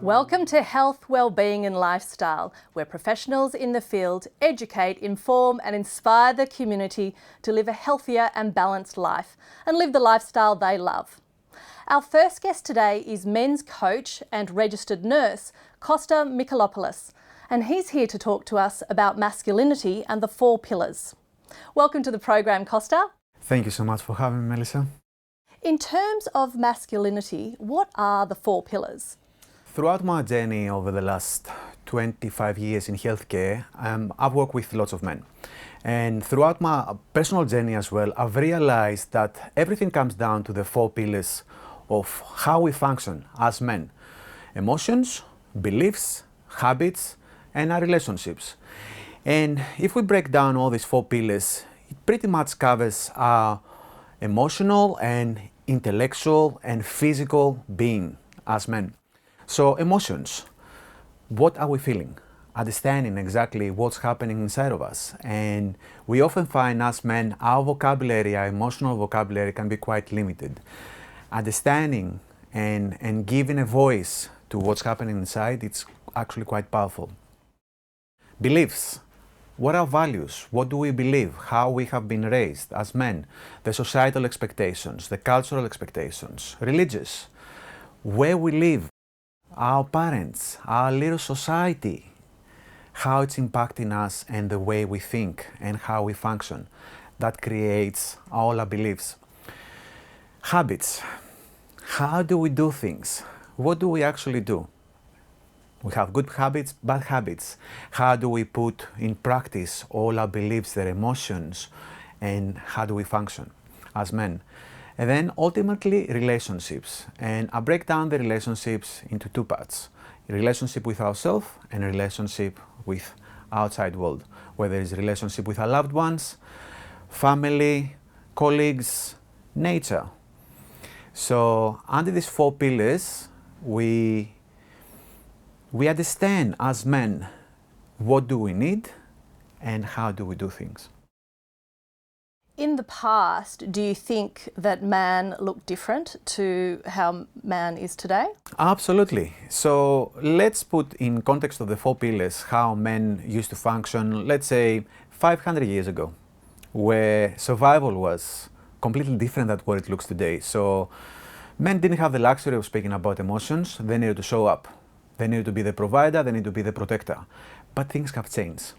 Welcome to Health, Wellbeing and Lifestyle, where professionals in the field educate, inform and inspire the community to live a healthier and balanced life and live the lifestyle they love. Our first guest today is men's coach and registered nurse, Kosta Michalopoulos, and he's here to talk to us about masculinity and the 4 pillars. Welcome to the program, Kosta. Thank you so much for having me, Melissa. In terms of masculinity, what are the 4 pillars? Throughout my journey over the last 25 years in healthcare, I've worked with lots of men. And throughout my personal journey as well, I've realized that everything comes down to the 4 pillars of how we function as men: emotions, beliefs, habits, and our relationships. And if we break down all these 4 pillars, it pretty much covers our emotional and intellectual and physical being as men. So emotions, what are we feeling? Understanding exactly what's happening inside of us. And we often find as men, our vocabulary, our emotional vocabulary can be quite limited. Understanding and giving a voice to what's happening inside, it's actually quite powerful. Beliefs. What are values? What do we believe? How we have been raised as men? The societal expectations, the cultural expectations, religious, where we live, our parents, our little society, how it's impacting us and the way we think and how we function. That creates all our beliefs. Habits. How do we do things? What do we actually do? We have good habits, bad habits. How do we put in practice all our beliefs, their emotions, and how do we function as men? And then ultimately relationships. And I break down the relationships into 2 parts: a relationship with ourselves and a relationship with outside world, whether it's a relationship with our loved ones, family, colleagues, nature. So under these 4 pillars, we understand as men what do we need and how do we do things. In the past, do you think that man looked different to how man is today? Absolutely. So let's put in context of the 4 pillars how men used to function, let's say 500 years ago, where survival was completely different than what it looks today. So men didn't have the luxury of speaking about emotions. They needed to show up. They needed to be the provider, they need to be the protector. But things have changed.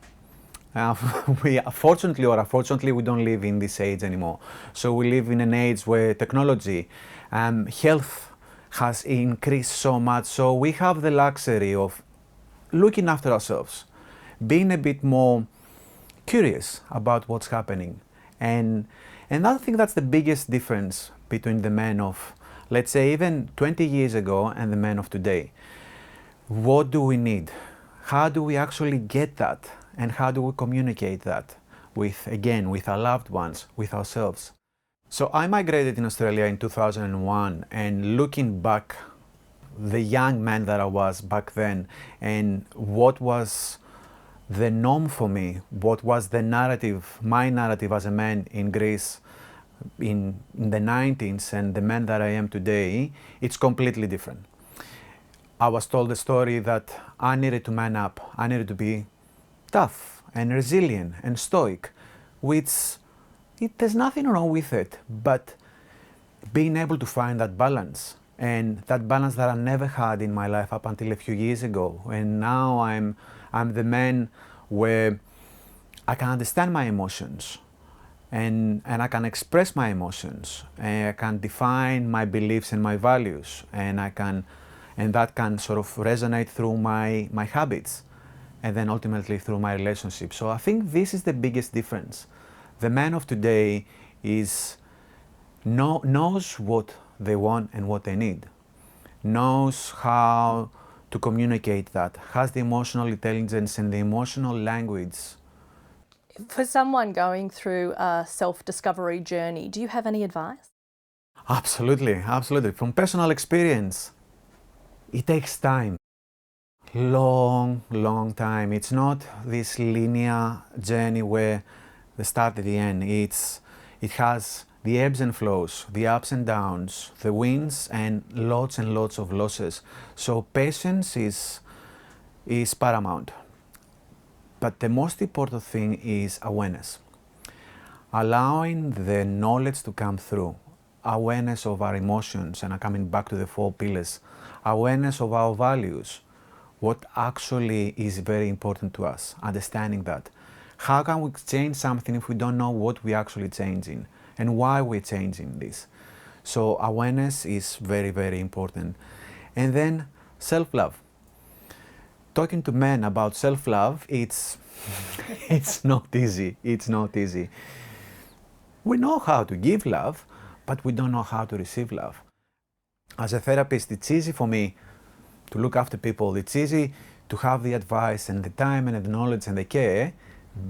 Fortunately or unfortunately, we don't live in this age anymore. So we live in an age where technology, health has increased so much. So we have the luxury of looking after ourselves, being a bit more curious about what's happening. And I think that's the biggest difference between the men of, let's say, even 20 years ago and the men of today. What do we need? How do we actually get that? And how do we communicate that with our loved ones, with ourselves? So I migrated in Australia in 2001, and looking back, the young man that I was back then, and what was the norm for me, what was the narrative, my narrative as a man in Greece in the 90s and the man that I am today, it's completely different. I was told the story that I needed to man up, I needed to be tough and resilient and stoic, which there's nothing wrong with it, but being able to find that balance, and that balance that I never had in my life up until a few years ago. And now I'm the man where I can understand my emotions and I can express my emotions, and I can define my beliefs and my values, and that can sort of resonate through my habits, and then ultimately through my relationship. So I think this is the biggest difference. The man of today knows what they want and what they need, knows how to communicate that, has the emotional intelligence and the emotional language. For someone going through a self-discovery journey, do you have any advice? Absolutely, absolutely. From personal experience, it takes time. Long time. It's not this linear journey where the start and the end. It It has the ebbs and flows, the ups and downs, the wins and lots of losses. So patience is paramount. But the most important thing is awareness. Allowing the knowledge to come through, awareness of our emotions, and I'm coming back to the 4 pillars, awareness of our values, what actually is very important to us, understanding that. How can we change something if we don't know what we're actually changing and why we're changing this? So awareness is very, very important. And then self-love. Talking to men about self-love, it's not easy. It's not easy. We know how to give love, but we don't know how to receive love. As a therapist, it's easy for me to look after people. It's easy to have the advice and the time and the knowledge and the care,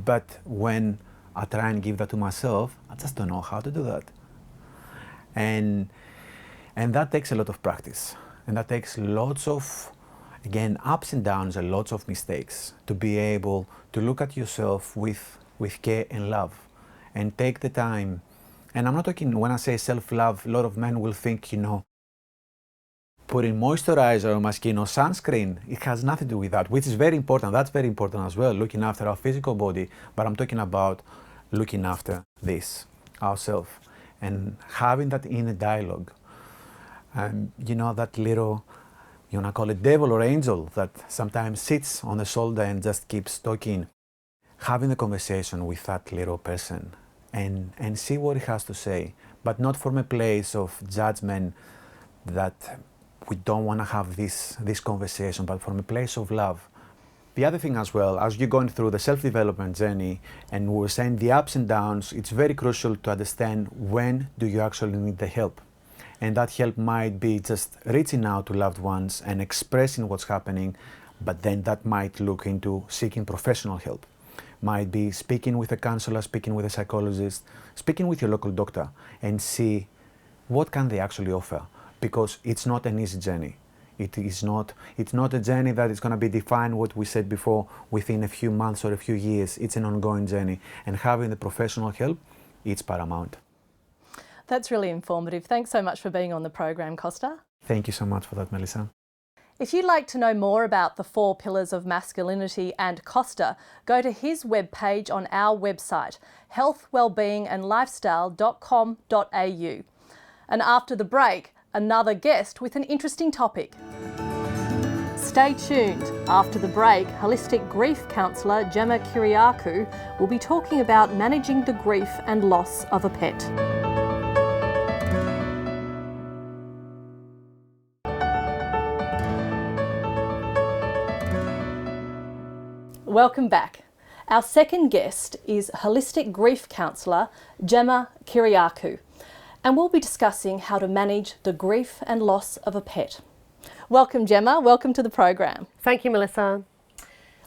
but when I try and give that to myself, I just don't know how to do that. And that takes a lot of practice. And that takes lots of, again, ups and downs and lots of mistakes to be able to look at yourself with care and love and take the time. And I'm not talking, when I say self-love, a lot of men will think, putting moisturizer on my skin or sunscreen. It has nothing to do with that, which is very important. That's very important as well, looking after our physical body. But I'm talking about looking after this, ourselves, and having that inner dialogue. That little, you want to call it devil or angel that sometimes sits on the shoulder and just keeps talking. Having the conversation with that little person and see what he has to say, but not from a place of judgment that we don't want to have this conversation, but from a place of love. The other thing as well, as you're going through the self-development journey, and we were saying the ups and downs, it's very crucial to understand when do you actually need the help. And that help might be just reaching out to loved ones and expressing what's happening, but then that might look into seeking professional help. Might be speaking with a counselor, speaking with a psychologist, speaking with your local doctor, and see what can they actually offer. Because it's not an easy journey. It's not a journey that is going to be defined, what we said before, within a few months or a few years. It's an ongoing journey. And having the professional help, it's paramount. That's really informative. Thanks so much for being on the program, Kosta. Thank you so much for that, Melissa. If you'd like to know more about the 4 pillars of masculinity and Kosta, go to his webpage on our website, healthwellbeingandlifestyle.com.au. And after the break, another guest with an interesting topic. Stay tuned. After the break, holistic grief counsellor Gemma Kyriakou will be talking about managing the grief and loss of a pet. Welcome back. Our second guest is holistic grief counsellor Gemma Kyriakou, and we'll be discussing how to manage the grief and loss of a pet. Welcome, Gemma. Welcome to the program. Thank you, Melissa.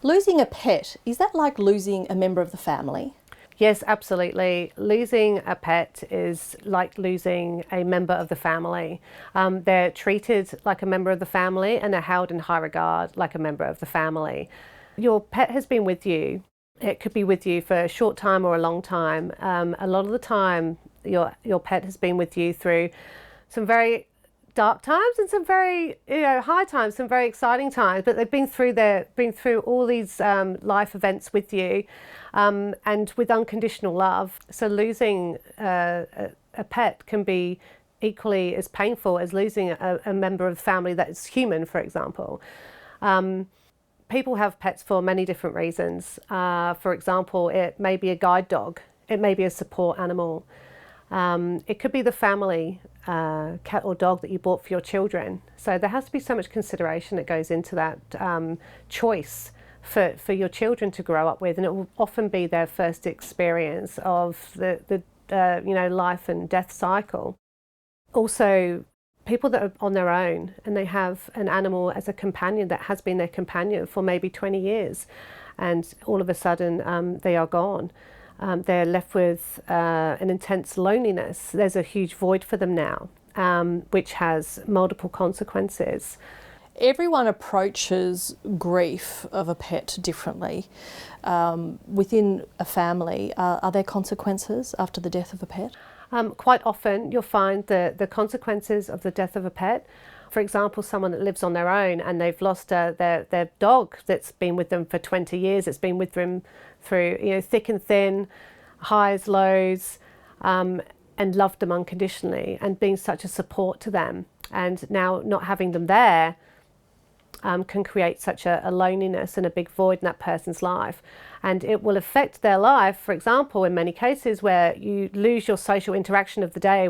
Losing a pet, is that like losing a member of the family? Yes, absolutely. Losing a pet is like losing a member of the family. They're treated like a member of the family and are held in high regard like a member of the family. Your pet has been with you. It could be with you for a short time or a long time. A lot of the time, your pet has been with you through some very dark times and some very high times, some very exciting times. But they've been through all these life events with you, and with unconditional love. So losing a pet can be equally as painful as losing a member of the family that is human, for example. People have pets for many different reasons. For example, it may be a guide dog. It may be a support animal. It could be the family cat or dog that you bought for your children. So there has to be so much consideration that goes into that choice for your children to grow up with, and it will often be their first experience of the life and death cycle. Also, people that are on their own and they have an animal as a companion that has been their companion for maybe 20 years, and all of a sudden they are gone. They're left with an intense loneliness. There's a huge void for them now, which has multiple consequences. Everyone approaches grief of a pet differently. Within a family, are there consequences after the death of a pet? Quite often you'll find the consequences of the death of a pet. For example, someone that lives on their own and they've lost their dog that's been with them for 20 years, it's been with them through thick and thin, highs, lows, and loved them unconditionally and being such a support to them. And now not having them there can create such a loneliness and a big void in that person's life. And it will affect their life, for example, in many cases where you lose your social interaction of the day.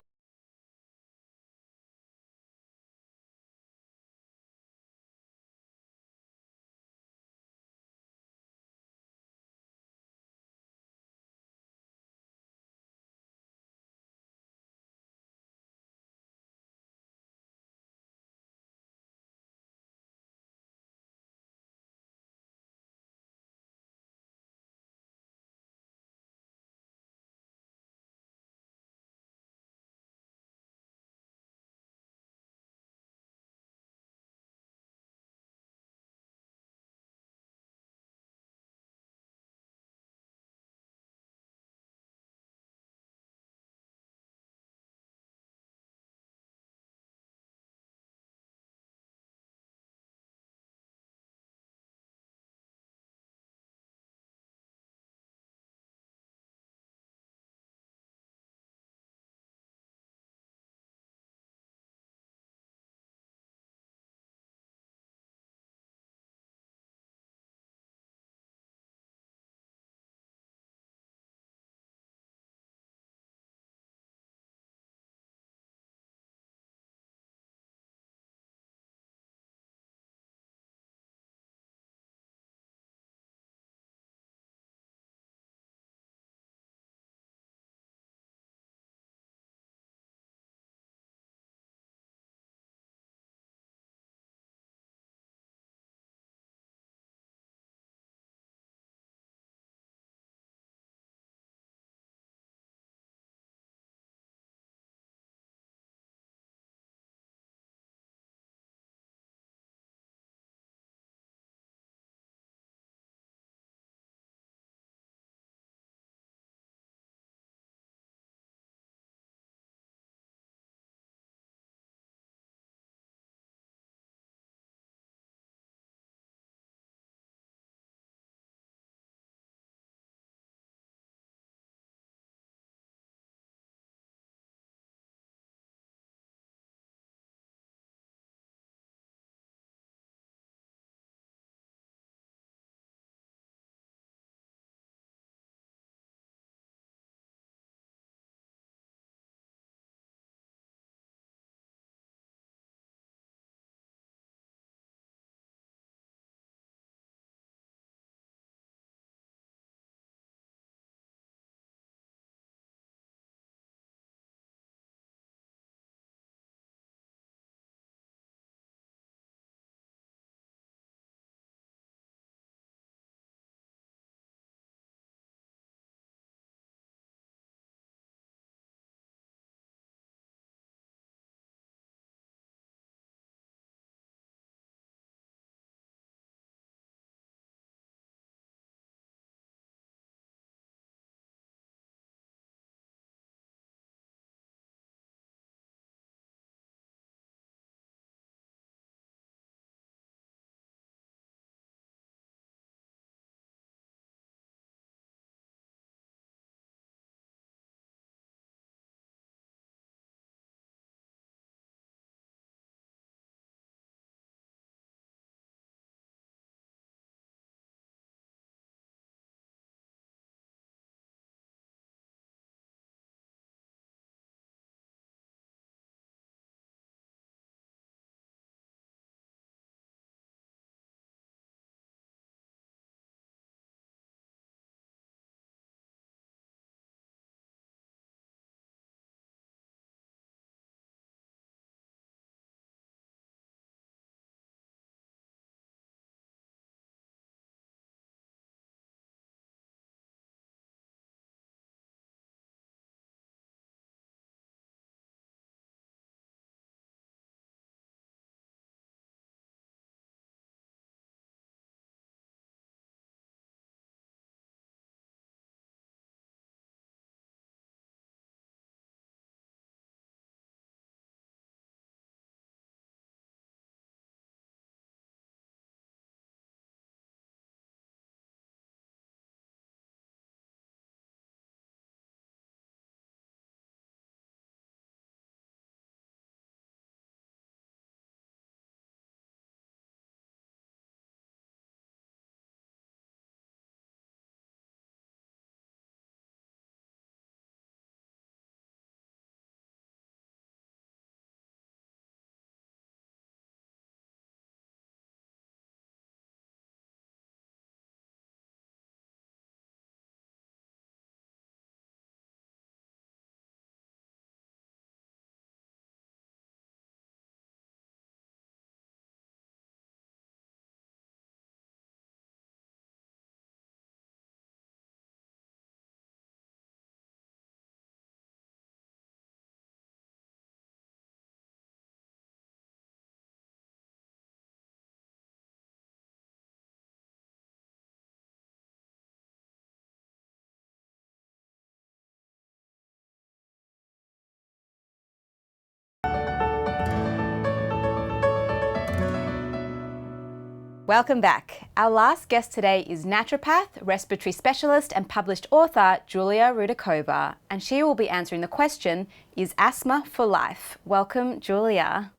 Welcome back. Our last guest today is naturopath, respiratory specialist and published author Julia Rudakova, and she will be answering the question, is asthma for life? Welcome, Julia.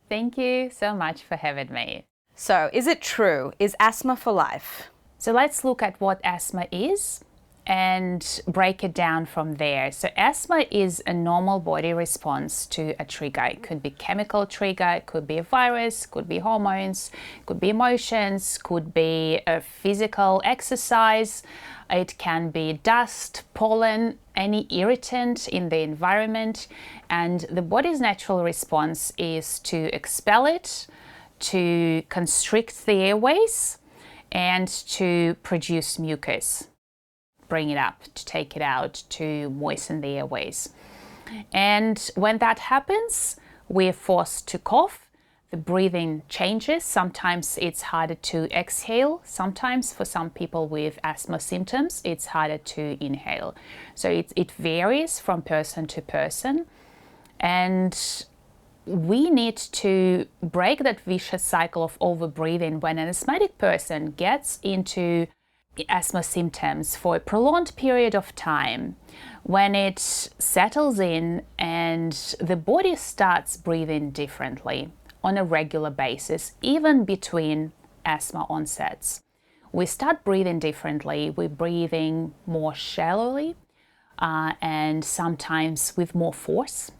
Thank you so much for having me. So, is it true? Is asthma for life? So let's look at what asthma is and break it down from there. So asthma is a normal body response to a trigger. It could be chemical trigger, it could be a virus, could be hormones, could be emotions, could be a physical exercise. It can be dust, pollen, any irritant in the environment. And the body's natural response is to expel it, to constrict the airways, and to produce mucus. Bring it up, to take it out, to moisten the airways. And when that happens, we're forced to cough. The breathing changes. Sometimes it's harder to exhale. Sometimes for some people with asthma symptoms, it's harder to inhale. So it varies from person to person. And we need to break that vicious cycle of overbreathing when an asthmatic person gets into asthma symptoms for a prolonged period of time. When it settles in and the body starts breathing differently on a regular basis, even between asthma onsets. We start breathing differently. We're breathing more shallowly and sometimes with more force.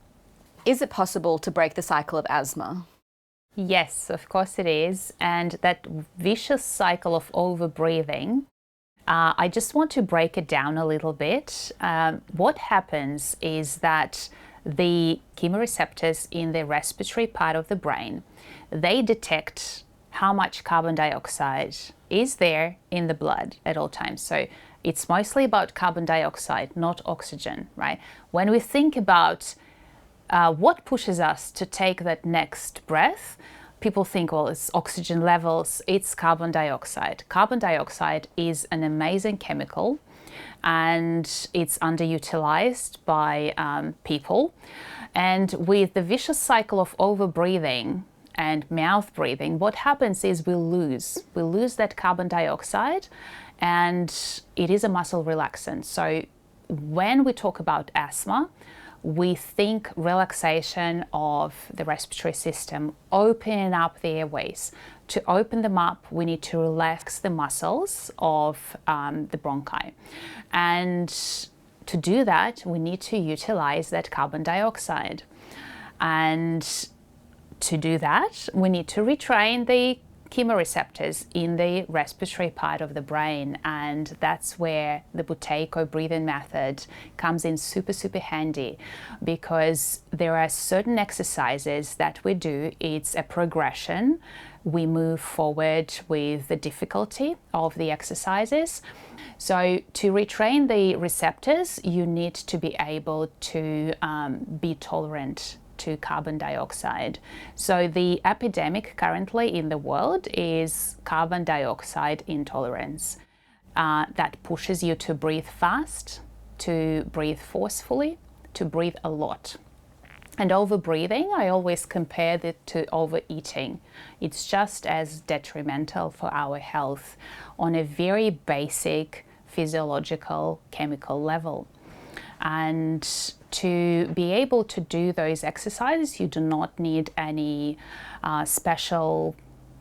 Is it possible to break the cycle of asthma? Yes, of course it is. And that vicious cycle of overbreathing, I just want to break it down a little bit. What happens is that the chemoreceptors in the respiratory part of the brain, they detect how much carbon dioxide is there in the blood at all times. So it's mostly about carbon dioxide, not oxygen, right? When we think about what pushes us to take that next breath, people think, well, it's oxygen levels, it's carbon dioxide. Carbon dioxide is an amazing chemical and it's underutilized by people. And with the vicious cycle of overbreathing and mouth breathing, what happens is we lose that carbon dioxide, and it is a muscle relaxant. So when we talk about asthma, we think relaxation of the respiratory system, opening up the airways. To open them up, we need to relax the muscles of the bronchi. And to do that, we need to utilize that carbon dioxide. And to do that, we need to retrain the chemoreceptors in the respiratory part of the brain, and that's where the Buteyko breathing method comes in super handy, because there are certain exercises that we do. It's a progression. We move forward with the difficulty of the exercises. So to retrain the receptors, you need to be able to be tolerant to carbon dioxide. So the epidemic currently in the world is carbon dioxide intolerance. That pushes you to breathe fast, to breathe forcefully, to breathe a lot. And overbreathing, I always compare it to overeating. It's just as detrimental for our health on a very basic physiological chemical level. And to be able to do those exercises, you do not need any special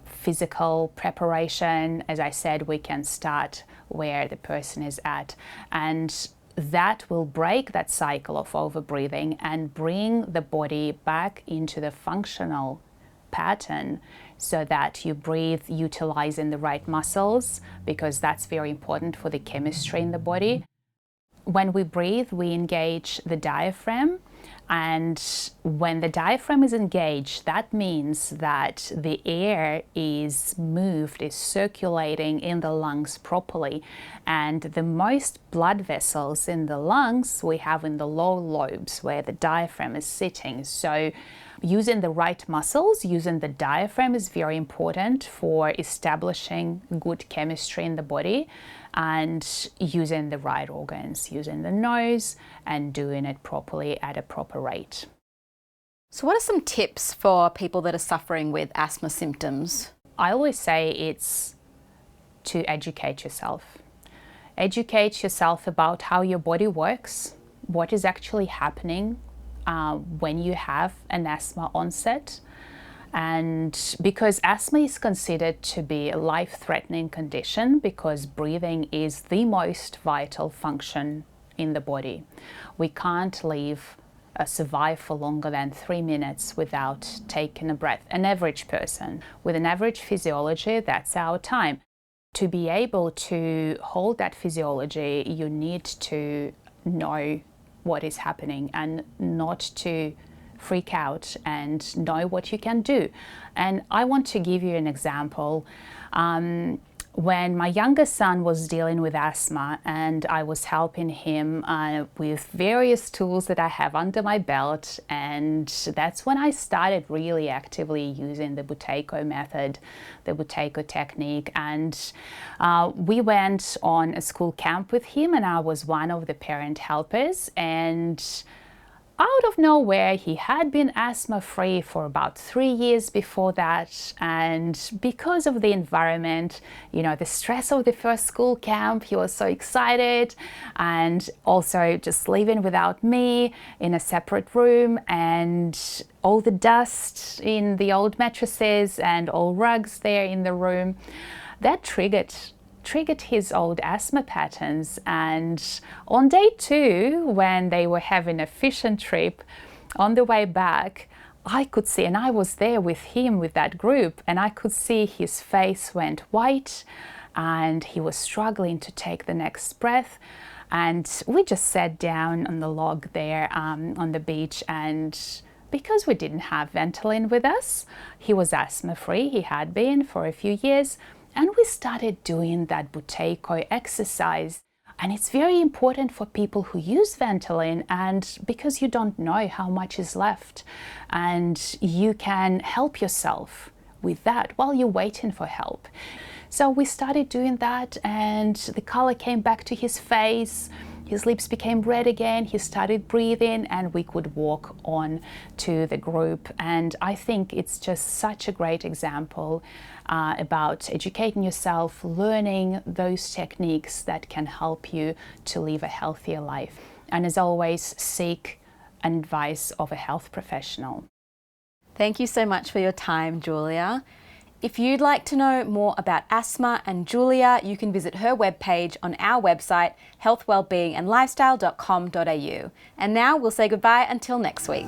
physical preparation. As I said, we can start where the person is at. And that will break that cycle of overbreathing and bring the body back into the functional pattern, so that you breathe utilizing the right muscles, because that's very important for the chemistry in the body. When we breathe, we engage the diaphragm, and when the diaphragm is engaged, that means that the air is moved, is circulating in the lungs properly, and the most blood vessels in the lungs we have in the lower lobes where the diaphragm is sitting. So using the right muscles, using the diaphragm is very important for establishing good chemistry in the body, and using the right organs, using the nose and doing it properly at a proper rate. So what are some tips for people that are suffering with asthma symptoms? I always say it's to educate yourself. Educate yourself about how your body works, what is actually happening when you have an asthma onset. And because asthma is considered to be a life-threatening condition, because breathing is the most vital function in the body. We can't survive for longer than 3 minutes without taking a breath. An average person with an average physiology, that's our time. To be able to hold that physiology, you need to know what is happening and not to freak out and know what you can do. And I want to give you an example. When my youngest son was dealing with asthma and I was helping him with various tools that I have under my belt, and that's when I started really actively using the Buteyko method, the Buteyko technique. And we went on a school camp with him, and I was one of the parent helpers. And out of nowhere, he had been asthma-free for about 3 years before that. And because of the environment, you know, the stress of the first school camp, he was so excited. And also just living without me in a separate room, and all the dust in the old mattresses and all rugs there in the room, that triggered his old asthma patterns. And on day 2, when they were having a fishing trip, on the way back, I could see, and I was there with him, with that group, and I could see his face went white and he was struggling to take the next breath. And we just sat down on the log there on the beach, and because we didn't have Ventolin with us, he was asthma-free, he had been for a few years. And we started doing that Buteyko exercise. And it's very important for people who use Ventolin, and because you don't know how much is left, and you can help yourself with that while you're waiting for help. So we started doing that, and the color came back to his face. His lips became red again, he started breathing, and we could walk on to the group. And I think it's just such a great example about educating yourself, learning those techniques that can help you to live a healthier life. And as always, seek advice of a health professional. Thank you so much for your time, Julia. If you'd like to know more about asthma and Julia, you can visit her webpage on our website, healthwellbeingandlifestyle.com.au. And now we'll say goodbye until next week.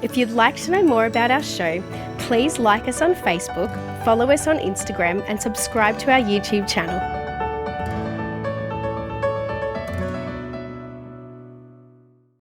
If you'd like to know more about our show, please like us on Facebook, follow us on Instagram, and subscribe to our YouTube channel.